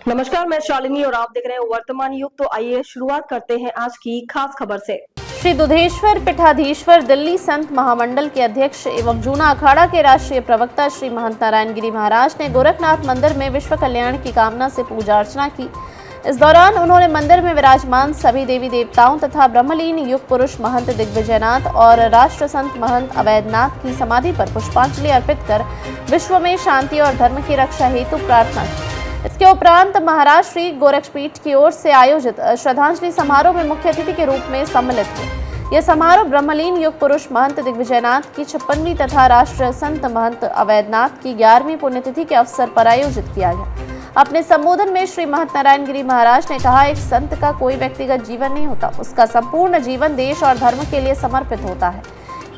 नमस्कार, मैं शालिनी और आप देख रहे हैं वर्तमान युग। तो आइए शुरुआत करते हैं आज की खास खबर से। श्री दुधेश्वर पीठाधीश्वर दिल्ली संत महामंडल के अध्यक्ष एवं जूना अखाड़ा के राष्ट्रीय प्रवक्ता श्री महंत नारायण गिरी महाराज ने गोरखनाथ मंदिर में विश्व कल्याण की कामना से पूजा अर्चना की। इस दौरान उन्होंने मंदिर में विराजमान सभी देवी देवताओं तथा ब्रह्मलीन युग पुरुष महंत दिग्विजयनाथ और राष्ट्र संत महंत अवैधनाथ की समाधि पर पुष्पांजलि अर्पित कर विश्व में शांति और धर्म की रक्षा हेतु प्रार्थना की। इसके उपरांत महाराज श्री गोरक्षपीठ की ओर से आयोजित श्रद्धांजलि समारोह में मुख्य अतिथि के रूप में सम्मिलित हुए। यह समारोह ब्रह्मलीन युग पुरुष महंत दिग्विजयनाथ की 56वीं तथा राष्ट्र संत महंत अवैधनाथ की 11वीं पुण्यतिथि के अवसर पर आयोजित किया गया। अपने संबोधन में श्री महंत नारायण गिरी महाराज ने कहा, एक संत का कोई व्यक्तिगत जीवन नहीं होता, उसका संपूर्ण जीवन देश और धर्म के लिए समर्पित होता है।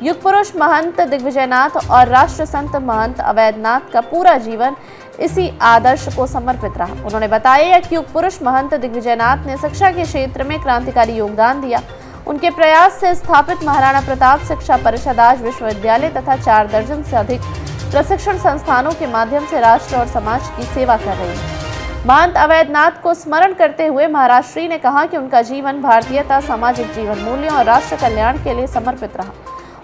युग पुरुष महंत दिग्विजयनाथ और राष्ट्र संत महंत अवैधनाथ का पूरा जीवन इसी आदर्श को समर्पित रहा। उन्होंने बताया कि युग पुरुष महंत दिग्विजयनाथ ने शिक्षा के क्षेत्र में क्रांतिकारी योगदान दिया। उनके प्रयास से स्थापित महाराणा प्रताप शिक्षा परिषद आज विश्वविद्यालय तथा 4 दर्जन से अधिक प्रशिक्षण संस्थानों के माध्यम से राष्ट्र और समाज की सेवा कर रही है। महंत अवैधनाथ को स्मरण करते हुए महाराज श्री ने कहा कि उनका जीवन भारतीयता, सामाजिक जीवन मूल्यों और राष्ट्र कल्याण के लिए समर्पित रहा।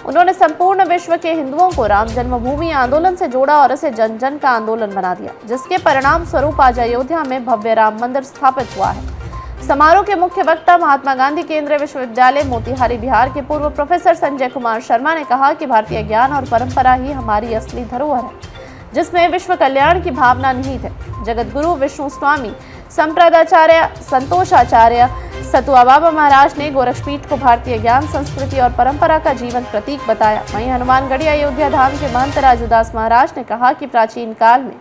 उन्होंने संपूर्ण विश्व के हिंदुओं को राम जन्मभूमि आंदोलन से जोड़ा और इसे जन जन का आंदोलन बना दिया, जिसके परिणाम स्वरूप आज अयोध्या में भव्य राम मंदिर स्थापित हुआ है। समारोह के मुख्य वक्ता महात्मा गांधी केंद्रीय विश्वविद्यालय मोतिहारी बिहार के पूर्व प्रोफेसर संजय कुमार शर्मा ने कहा कि भारतीय ज्ञान और परंपरा ही हमारी असली धरोहर है, जिसमें विश्व कल्याण की भावना निहित है। जगत गुरु विष्णु स्वामी संप्रदाचार्य संतोषाचार्य सतुआ बाबा महाराज ने गोरक्षपीठ को भारतीय ज्ञान, संस्कृति और परंपरा का जीवन प्रतीक बताया। वहीं हनुमानगढ़ी अयोध्या धाम के महंत राजूदास महाराज ने कहा कि प्राचीन काल में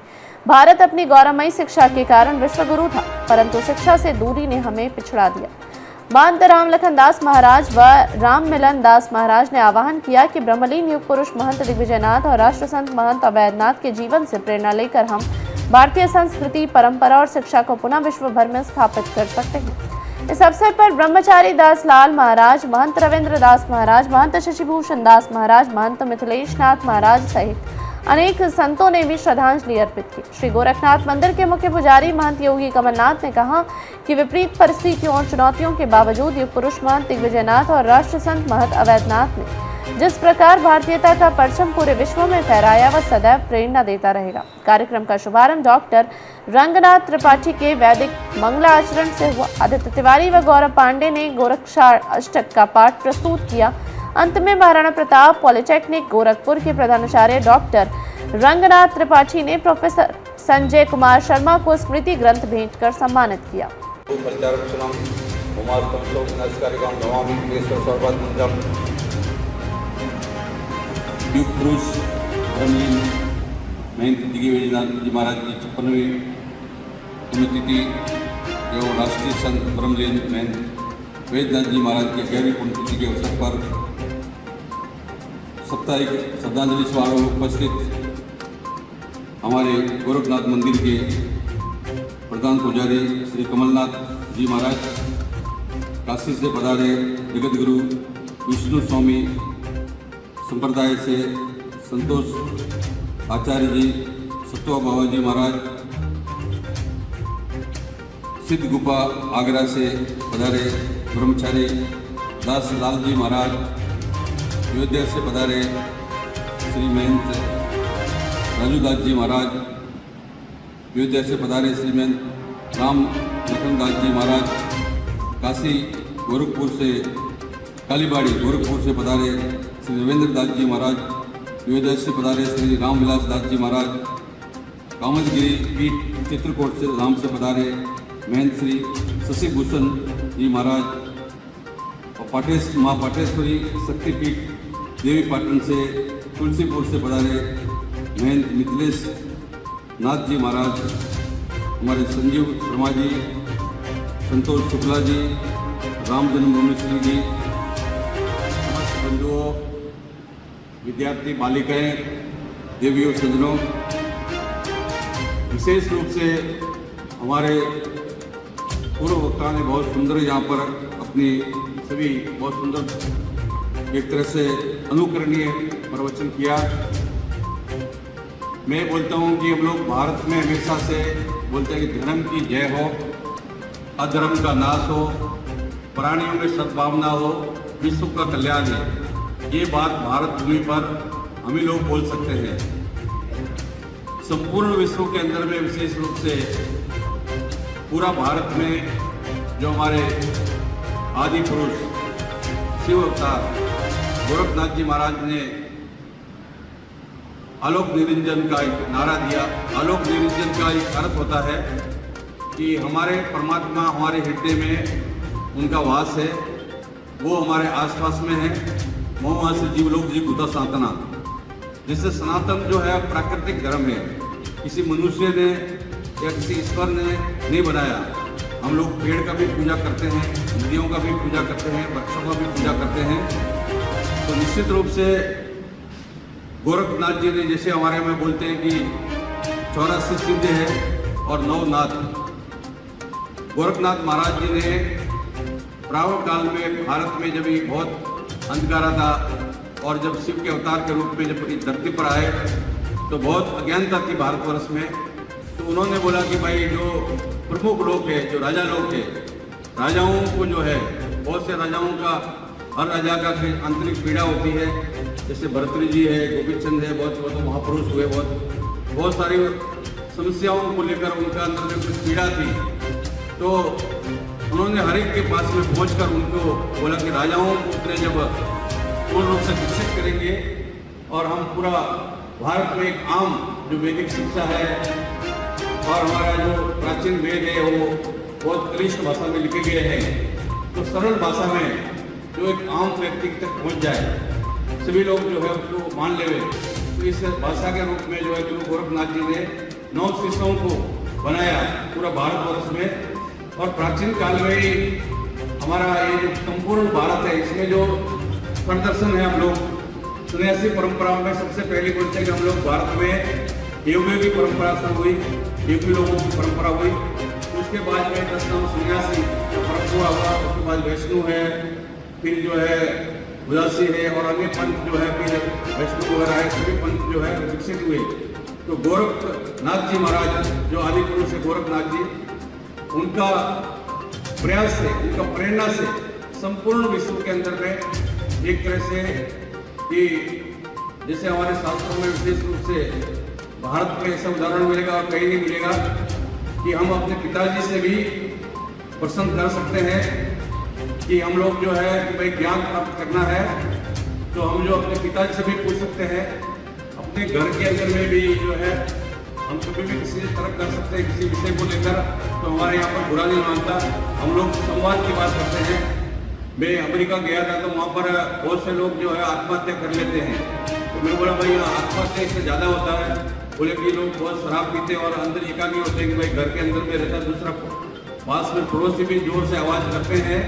भारत अपनी गौरवमयी शिक्षा के कारण विश्वगुरु था, परंतु शिक्षा से दूरी ने हमें पिछड़ा दिया। महंत रामलखन दास महाराज व राम मिलन दास महाराज ने आह्वान किया कि ब्रह्मलीन युग पुरुष महंत दिग्विजयनाथ और राष्ट्र संत महंत अवैधनाथ के जीवन से प्रेरणा लेकर हम भारतीय संस्कृति, परंपरा और शिक्षा को पुनः विश्व भर में स्थापित कर सकते हैं। इस अवसर पर ब्रह्मचारी दास लाल महाराज, महंत रविंद्र दास महाराज, महंत शशिभूषण दास महाराज, महंत मिथिलेश नाथ महाराज सहित अनेक संतों ने भी श्रद्धांजलि अर्पित की। श्री गोरखनाथ मंदिर के मुख्य पुजारी महंत योगी कमलनाथ ने कहा कि विपरीत परिस्थितियों और चुनौतियों के बावजूद युग पुरुष महंत दिग्विजयनाथ और राष्ट्र संत महंत अवैधनाथ ने जिस प्रकार भारतीयता का परचम पूरे विश्व में फहराया, वह सदैव प्रेरणा देता रहेगा। कार्यक्रम का शुभारंभ डॉक्टर रंगनाथ त्रिपाठी के वैदिक मंगलाचरण से हुआ। आदित्य तिवारी व गौरव पांडे ने गोरक्षार अष्टक का पाठ प्रस्तुत किया। अंत में महाराणा प्रताप पॉलिटेक्निक गोरखपुर के प्रधानाचार्य डॉक्टर रंगनाथ त्रिपाठी ने प्रोफेसर संजय कुमार शर्मा को स्मृति ग्रंथ भेंट कर सम्मानित किया। युग पुरुष ब्रह्मलीन महंत दिग्विजयनाथ जी महाराज की 56वीं पुण्यतिथि एवं राष्ट्रीय संत ब्रह्मलीन महंत अवैधनाथ जी महाराज की 11वीं पुण्यतिथि के अवसर पर साप्ताहिक श्रद्धांजलि समारोह में उपस्थित हमारे गोरखनाथ मंदिर के प्रधान पुजारी श्री कमलनाथ जी महाराज, काशी से पधारे जगत गुरु विष्णु स्वामी संप्रदाय से संतोष आचार्य जी, सतुआ बाबा जी महाराज, सिद्ध गुफा आगरा से पधारे ब्रह्मचारी दास लाल जी महाराज, अयोध्या से पधारे श्री महंत राजूदास जी महाराज, अयोध्या से पधारे श्री महंत राम लखन दास जी महाराज, काशी गोरखपुर से कालीबाड़ी गोरखपुर से पधारे श्री रविंद्र दास जी महाराज, अयोध्या से पधारे श्री राम विलास दास जी महाराज, कामतगिरी पीठ चित्रकूट से राम से पधारे महंत श्री शशिभूषण जी महाराज और माँ पाटेश्वरी शक्तिपीठ देवी पाटन से तुलसीपुर से पधारे महंत मिथिलेश नाथ जी महाराज, हमारे संजीव शर्मा जी, संतोष शुक्ला जी, राम जन्मभूमि श्री जी, समस्त बंधुओं, विद्यार्थी बालिकाएं, देवियों, सज्जनों, विशेष रूप से हमारे पूर्व वक्ता ने बहुत सुंदर यहाँ पर अपनी सभी बहुत सुंदर एक तरह से अनुकरणीय प्रवचन किया। मैं बोलता हूँ कि हम लोग भारत में हमेशा से बोलते हैं कि धर्म की जय हो, अधर्म का नाश हो, प्राणियों में सद्भावना हो, विश्व का कल्याण है। ये बात भारत भूमि पर हम ही लोग बोल सकते हैं। संपूर्ण विश्व के अंदर में विशेष रूप से पूरा भारत में जो हमारे आदि पुरुष शिव अवतार गोरखनाथ जी महाराज ने आलोक निरंजन का एक नारा दिया। आलोक निरंजन का एक अर्थ होता है कि हमारे परमात्मा हमारे हृदय में उनका वास है, वो हमारे आसपास में है। मोह से जीवलोक जीव भूता सनातना, जिससे सनातन जो है प्राकृतिक धर्म है, किसी मनुष्य ने या किसी ईश्वर ने नहीं बनाया। हम लोग पेड़ का भी पूजा करते हैं, नदियों का भी पूजा करते हैं, वृक्षों का भी पूजा करते हैं। तो निश्चित रूप से गोरखनाथ जी ने, जैसे हमारे में बोलते हैं कि 84 सिद्ध है और 9 नाथ, गोरखनाथ महाराज जी ने प्रावण काल में भारत में जब बहुत अंधकारा था और जब शिव के अवतार के रूप में जब इस धरती पर आए तो बहुत अज्ञानता थी भारतवर्ष में। तो उन्होंने बोला कि भाई जो प्रमुख लोग हैं, जो राजा लोग थे, राजाओं को जो है, बहुत से राजाओं का, हर राजा का आंतरिक पीड़ा होती है। जैसे भरतरी जी है, गोविंद चंद है, बहुत महापुरुष हुए, बहुत सारी समस्याओं को लेकर उनका अंदर में कुछ पीड़ा थी। तो उन्होंने हर एक के पास में पहुंचकर उनको बोला कि राजाओं को अपने जब पूर्ण रूप से विकसित करेंगे और हम पूरा भारत में एक आम जो वैदिक शिक्षा है और हमारा जो प्राचीन वेद है वो बहुत क्लिष्ट भाषा में लिखे गए हैं, तो सरल भाषा में जो एक आम व्यक्ति तक पहुंच जाए, सभी लोग जो है उसको मान लेवे। तो इस भाषा के रूप में जो है गुरु गोरखनाथ जी ने 9 शिष्यों को बनाया पूरा भारतवर्ष में। और प्राचीन काल में ही हमारा ये जो संपूर्ण भारत है, इसमें जो प्रदर्शन है, हम लोग सन्यासी परंपराओं में सबसे पहले बोलते हैं कि हम लोग भारत में योगियों की परंपरा शुरू हुई, योगी लोगों की परंपरा हुई। उसके बाद में 10 नाम सन्यासी परंपरा हुआ, उसके बाद वैष्णव है, फिर जो है उदासी है और अन्य पंथ जो है, फिर वैष्णव वगैरह है, सभी पंथ जो है विकसित हुए। तो गोरखनाथ जी महाराज जो आदि पुरुष है गोरखनाथ जी, उनका प्रयास से, उनका प्रेरणा से संपूर्ण विश्व के अंदर में एक तरह से कि जैसे हमारे शास्त्रों में विशेष रूप से भारत में ऐसा उदाहरण मिलेगा और कहीं नहीं मिलेगा कि हम अपने पिताजी से भी प्रसन्न कर सकते हैं कि हम लोग जो है कि भाई ज्ञान प्राप्त करना है तो हम जो अपने पिताजी से भी पूछ सकते हैं। अपने घर के अंदर में भी जो है हम कभी भी किसी से तर्क कर सकते हैं किसी विषय को लेकर, तो हमारे यहाँ पर बुरा नहीं मानता। हम लोग संवाद की बात करते हैं। मैं अमेरिका गया था तो वहाँ पर बहुत से लोग जो है आत्महत्या कर लेते हैं। तो मैं बोला भाई आत्महत्या इससे ज़्यादा होता है। बोले कि लोग बहुत शराब पीते हैं और अंदर एकाग्र होते हैं कि भाई घर के अंदर में रहता, दूसरा पास में पड़ोसी भी जोर से आवाज़ करते हैं,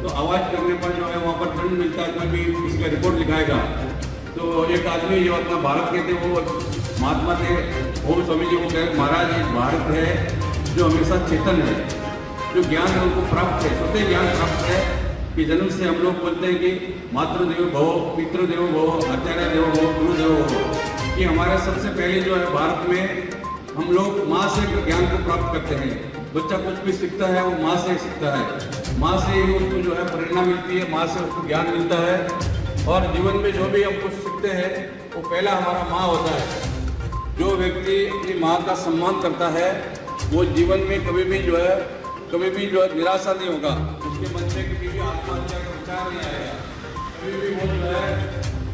तो आवाज़ करने पर जो है वहाँ पर दंड मिलता है, कोई भी किसी का रिपोर्ट लिखाएगा। तो एक आदमी जो अपना भारत के थे वो महात्मा थे, ओम स्वामी जी को कहे महाराज ये भारत है जो हमेशा चेतन है, जो ज्ञान है उनको प्राप्त है, स्वतः ज्ञान प्राप्त है कि जन्म से हम लोग बोलते हैं कि मातृदेव भव, पितृदेव भव, आचार्य देव भव, गुरुदेव भव। कि हमारे सबसे पहले जो है भारत में हम लोग माँ से ज्ञान को प्राप्त करते हैं। बच्चा कुछ भी सीखता है वो माँ से सीखता है, माँ से ही उसको जो है प्रेरणा मिलती है, माँ से उसको ज्ञान मिलता है। और जीवन में जो भी हम कुछ सीखते हैं वो पहला हमारा माँ होता है। जो व्यक्ति अपनी माँ का सम्मान करता है वो जीवन में कभी भी जो है निराशा नहीं होगा, उसके मन में कभी भी आत्महत्या का विचार नहीं आएगा, कभी भी वो जो है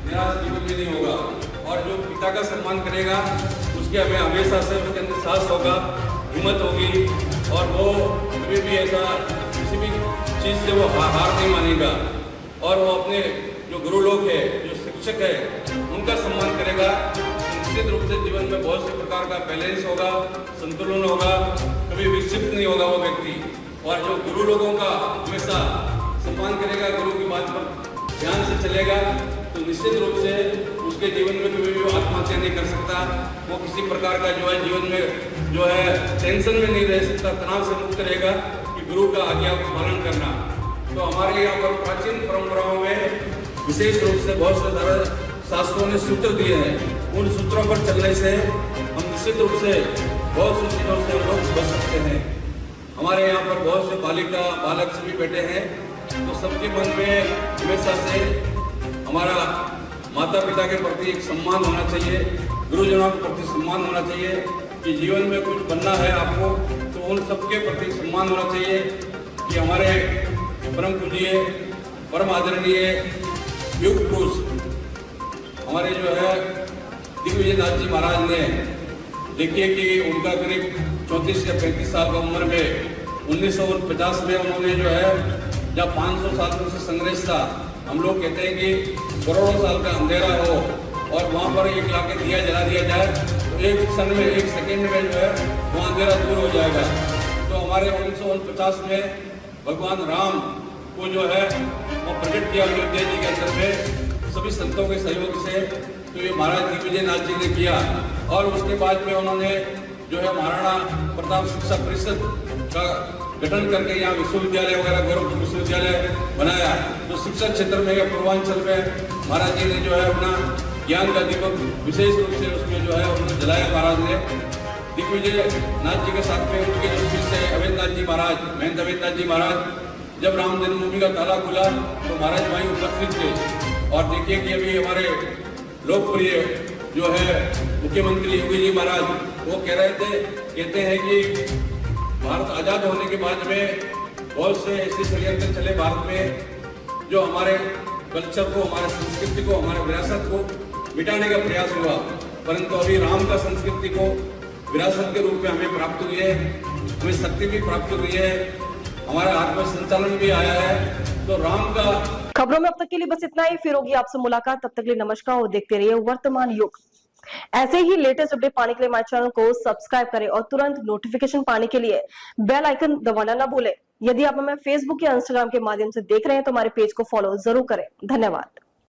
निराश जीवन में नहीं होगा। और जो पिता का सम्मान करेगा उसके हमें हमेशा से उसके अंदर साहस होगा, हिम्मत होगी और वो कभी भी ऐसा किसी भी चीज़ से वो हार नहीं मानेगा। और वो अपने जो गुरु लोग है, जो शिक्षक है, उनका सम्मान करेगा। निश्चित रूप से जीवन में बहुत से प्रकार का बैलेंस होगा, संतुलन होगा, कभी विक्षिप्त नहीं होगा वो व्यक्ति। और जो गुरु लोगों का हमेशा सम्मान करेगा, गुरु की बात पर ध्यान से चलेगा, तो निश्चित रूप से उसके जीवन में कभी भी आत्महत्या नहीं कर सकता। वो किसी प्रकार का जो है जीवन में जो है टेंशन में नहीं रह सकता, तनाव से मुक्त रहेगा कि गुरु का आज्ञा को पालन करना। तो हमारे यहाँ पर प्राचीन परंपराओं में विशेष रूप से बहुत से शास्त्रों ने सूत्र दिए हैं। उन सूत्रों पर चलने से हम निश्चित रूप से बहुत सी चीज़ों से लोग बच सकते हैं। हमारे यहाँ पर बहुत से बालिका बालक सभी बैठे हैं, तो सबके मन में हमेशा से हमारा माता पिता के प्रति एक सम्मान होना चाहिए, गुरुजनों के प्रति सम्मान होना चाहिए कि जीवन में कुछ बनना है आपको तो उन सबके प्रति सम्मान होना चाहिए कि हमारे परम पूज्य परम आदरणीय युग पुरुष हमारे जो है दिग्विजय नाथ जी महाराज ने, देखिए कि उनका करीब 34 या 35 साल की उम्र में 1950 में उन्होंने जो है जब 500 साल से संघर्ष था, हम लोग कहते हैं कि करोड़ों साल का अंधेरा हो और वहाँ पर एक लाके दिया जला दिया जाए तो एक क्षण में एक सेकेंड में जो है वो अंधेरा दूर हो जाएगा। तो हमारे 1949 में भगवान राम को जो है वो प्रकट किया अयोध्या जी के अंदर में सभी संतों के सहयोग से, तो ये महाराज दिग्विजय नाथ जी ने किया। और उसके बाद में उन्होंने जो है महाराणा प्रताप शिक्षा परिषद का गठन करके यहाँ विश्वविद्यालय वगैरह गोरखपुर विश्वविद्यालय बनाया। तो शिक्षा क्षेत्र में या पूर्वांचल में महाराज जी ने जो है अपना ज्ञान का दीपक विशेष रूप से उसमें जो है उन्होंने जलाया। महाराज ने दिग्विजय नाथ जी के साथ में उनके जो शिष्य अवैधनाथ जी महाराज, महंत अवैधनाथ जी महाराज, जब राम जन्मभूमि का ताला खुला तो महाराज वहीं उपस्थित थे। और देखिए कि अभी हमारे लोकप्रिय जो है मुख्यमंत्री योगी जी महाराज वो कह रहे थे, कहते हैं कि भारत आज़ाद होने के बाद में बहुत से ऐसे षड्यंत्र चले भारत में जो हमारे कल्चर को, हमारे संस्कृति को, हमारे विरासत को मिटाने का प्रयास हुआ, परंतु अभी राम का संस्कृति को विरासत के रूप में हमें प्राप्त हुई है, हमें शक्ति भी प्राप्त हुई है, हमारा आत्म संचालन भी आया है। तो राम का खबरों में अब तक के लिए बस इतना ही। फिर होगी आपसे मुलाकात, तब तक के लिए नमस्कार और देखते रहिए वर्तमान युग। ऐसे ही लेटेस्ट अपडेट पाने के लिए हमारे चैनल को सब्सक्राइब करें और तुरंत नोटिफिकेशन पाने के लिए बेल आइकन दबाना ना भूलें। यदि आप हमें फेसबुक या इंस्टाग्राम के माध्यम से देख रहे हैं तो हमारे पेज को फॉलो जरूर करें। धन्यवाद।